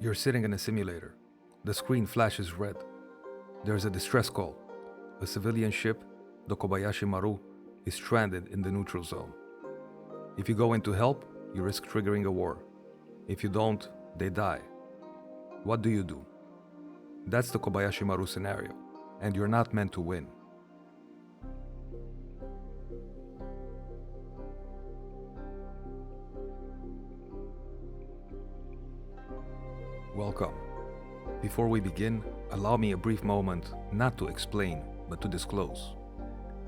You're sitting in a simulator. The screen flashes red. There's a distress call. A civilian ship, the Kobayashi Maru, is stranded in the neutral zone. If you go in to help, you risk triggering a war. If you don't, they die. What do you do? That's the Kobayashi Maru scenario, and you're not meant to win. Welcome. Before we begin, allow me a brief moment not to explain, but to disclose.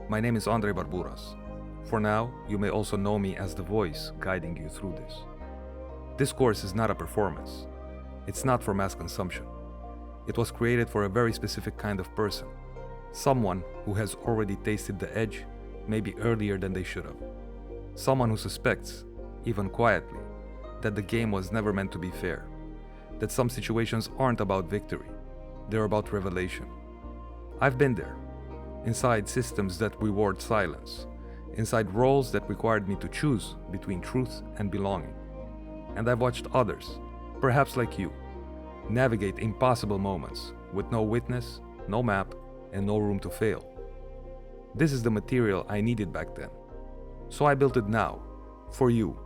My name is Andre Barburas. For now, you may also know me as the voice guiding you through this. This course is not a performance. It's not for mass consumption. It was created for a very specific kind of person. Someone who has already tasted the edge, maybe earlier than they should have. Someone who suspects, even quietly, that the game was never meant to be fair. That some situations aren't about victory, they're about revelation. I've been there, inside systems that reward silence, inside roles that required me to choose between truth and belonging. And I've watched others, perhaps like you, navigate impossible moments with no witness, no map, and no room to fail. This is the material I needed back then. So I built it now, for you,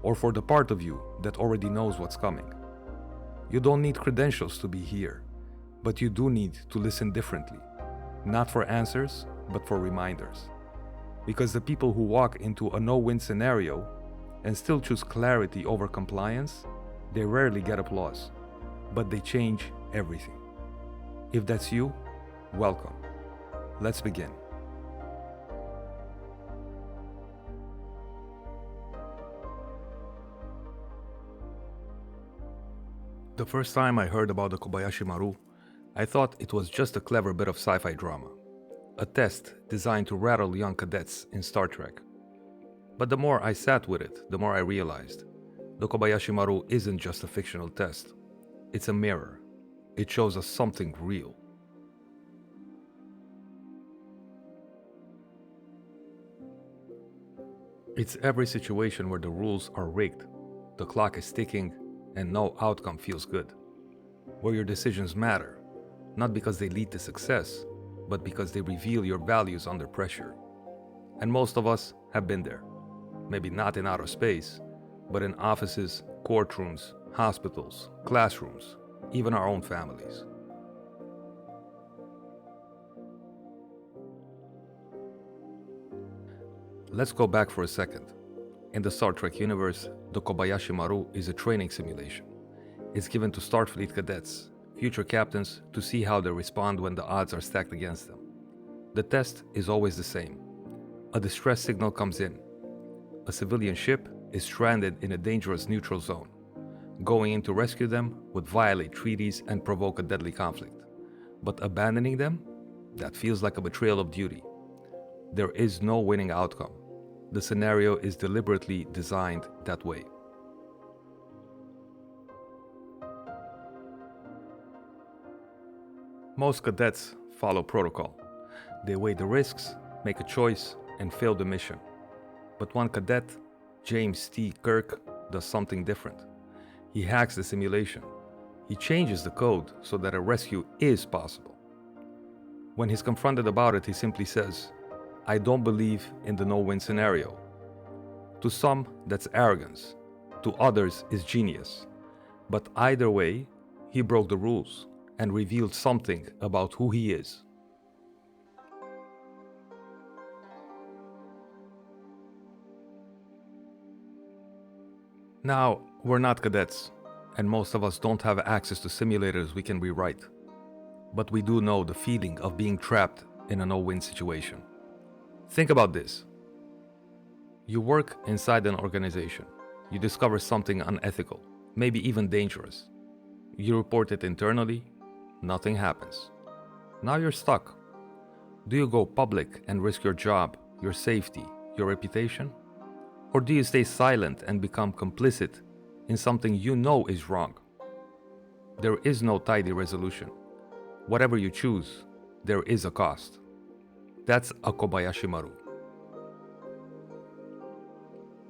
or for the part of you that already knows what's coming. You don't need credentials to be here, but you do need to listen differently, not for answers, but for reminders. Because the people who walk into a no-win scenario and still choose clarity over compliance, they rarely get applause, but they change everything. If that's you, welcome. Let's begin. The first time I heard about the Kobayashi Maru, I thought it was just a clever bit of sci-fi drama. A test designed to rattle young cadets in Star Trek. But the more I sat with it, the more I realized the Kobayashi Maru isn't just a fictional test. It's a mirror. It shows us something real. It's every situation where the rules are rigged, the clock is ticking, and no outcome feels good. Where your decisions matter, not because they lead to success, but because they reveal your values under pressure. And most of us have been there. Maybe not in outer space, but in offices, courtrooms, hospitals, classrooms, even our own families. Let's go back for a second. In the Star Trek universe, the Kobayashi Maru is a training simulation. It's given to Starfleet cadets, future captains, to see how they respond when the odds are stacked against them. The test is always the same. A distress signal comes in. A civilian ship is stranded in a dangerous neutral zone. Going in to rescue them would violate treaties and provoke a deadly conflict. But abandoning them? That feels like a betrayal of duty. There is no winning outcome. The scenario is deliberately designed that way. Most cadets follow protocol. They weigh the risks, make a choice, and fail the mission. But one cadet, James T. Kirk, does something different. He hacks the simulation. He changes the code so that a rescue is possible. When he's confronted about it, he simply says, "I don't believe in the no-win scenario." To some, that's arrogance. To others, is genius. But either way, he broke the rules and revealed something about who he is. Now, we're not cadets, and most of us don't have access to simulators we can rewrite. But we do know the feeling of being trapped in a no-win situation. Think about this. You work inside an organization. You discover something unethical, maybe even dangerous. You report it internally, nothing happens. Now you're stuck. Do you go public and risk your job, your safety, your reputation? Or do you stay silent and become complicit in something you know is wrong? There is no tidy resolution. Whatever you choose, there is a cost. That's a Kobayashi Maru.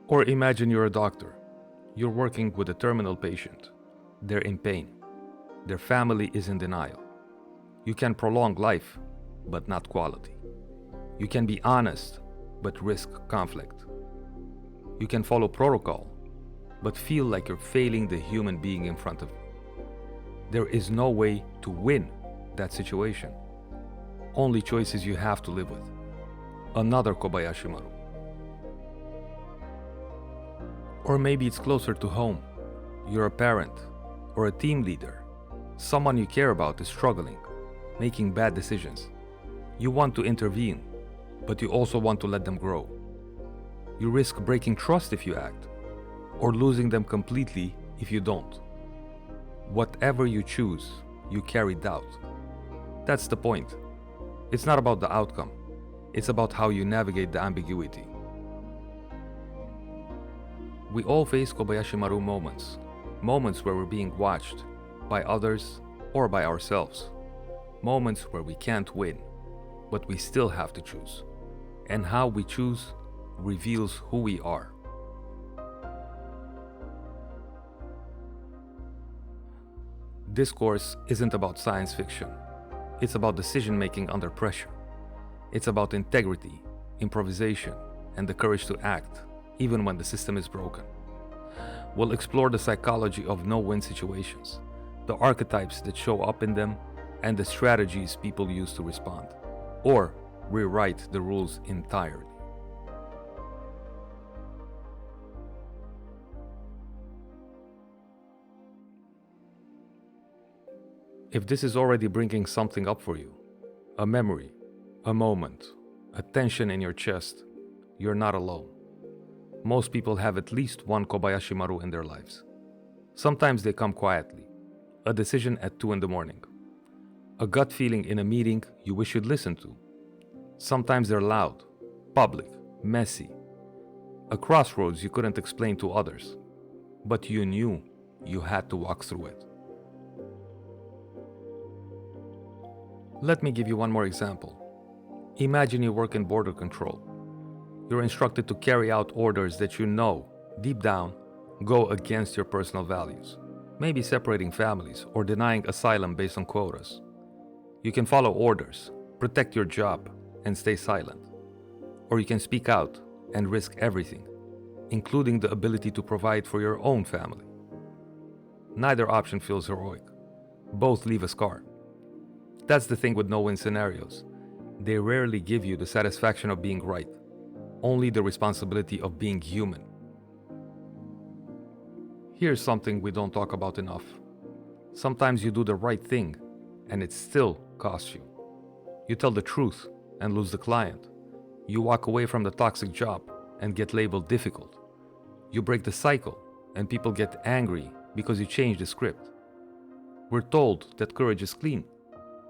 Or imagine you're a doctor. You're working with a terminal patient. They're in pain. Their family is in denial. You can prolong life, but not quality. You can be honest, but risk conflict. You can follow protocol, but feel like you're failing the human being in front of you. There is no way to win that situation. Only choices you have to live with. Another Kobayashi Maru. Or maybe it's closer to home. You're a parent or a team leader. Someone you care about is struggling, making bad decisions. You want to intervene, but you also want to let them grow. You risk breaking trust if you act, or losing them completely if you don't. Whatever you choose, you carry doubt. That's the point. It's not about the outcome. It's about how you navigate the ambiguity. We all face Kobayashi Maru moments. Moments where we're being watched by others or by ourselves. Moments where we can't win, but we still have to choose. And how we choose reveals who we are. This course isn't about science fiction. It's about decision-making under pressure. It's about integrity, improvisation, and the courage to act, even when the system is broken. We'll explore the psychology of no-win situations, the archetypes that show up in them, and the strategies people use to respond, or rewrite the rules entirely. If this is already bringing something up for you, a memory, a moment, a tension in your chest, you're not alone. Most people have at least one Kobayashi Maru in their lives. Sometimes they come quietly, a decision at 2 a.m, a gut feeling in a meeting you wish you'd listened to. Sometimes they're loud, public, messy, a crossroads you couldn't explain to others, but you knew you had to walk through it. Let me give you one more example. Imagine you work in border control. You're instructed to carry out orders that you know, deep down, go against your personal values. Maybe separating families or denying asylum based on quotas. You can follow orders, protect your job, and stay silent. Or you can speak out and risk everything, including the ability to provide for your own family. Neither option feels heroic. Both leave a scar. That's the thing with no-win scenarios. They rarely give you the satisfaction of being right, only the responsibility of being human. Here's something we don't talk about enough. Sometimes you do the right thing, and it still costs you. You tell the truth and lose the client. You walk away from the toxic job and get labeled difficult. You break the cycle, and people get angry because you change the script. We're told that courage is clean,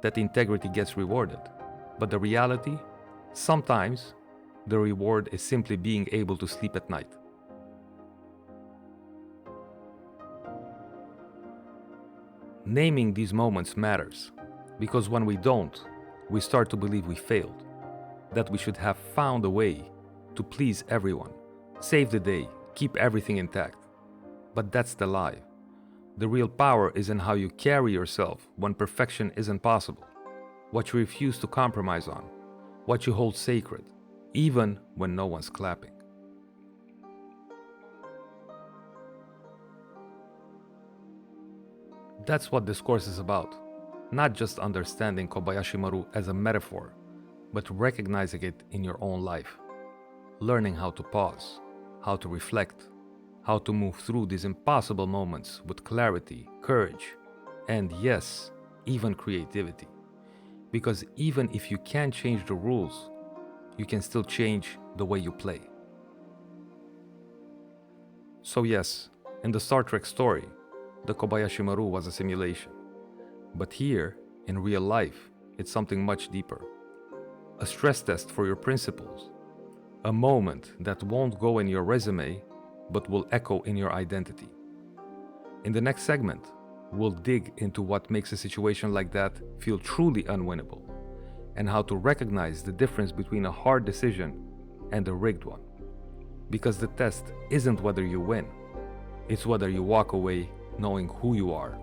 that integrity gets rewarded. But the reality? Sometimes the reward is simply being able to sleep at night. Naming these moments matters, because when we don't, we start to believe we failed, that we should have found a way to please everyone, save the day, keep everything intact. But that's the lie. The real power is in how you carry yourself when perfection isn't possible, what you refuse to compromise on, what you hold sacred, even when no one's clapping. That's what this course is about, not just understanding Kobayashi Maru as a metaphor, but recognizing it in your own life, learning how to pause, how to reflect, how to move through these impossible moments with clarity, courage, and yes, even creativity. Because even if you can't change the rules, you can still change the way you play. So yes, in the Star Trek story, the Kobayashi Maru was a simulation. But here, in real life, it's something much deeper. A stress test for your principles. A moment that won't go in your resume, but will echo in your identity. In the next segment, we'll dig into what makes a situation like that feel truly unwinnable, and how to recognize the difference between a hard decision and a rigged one. Because the test isn't whether you win, it's whether you walk away knowing who you are.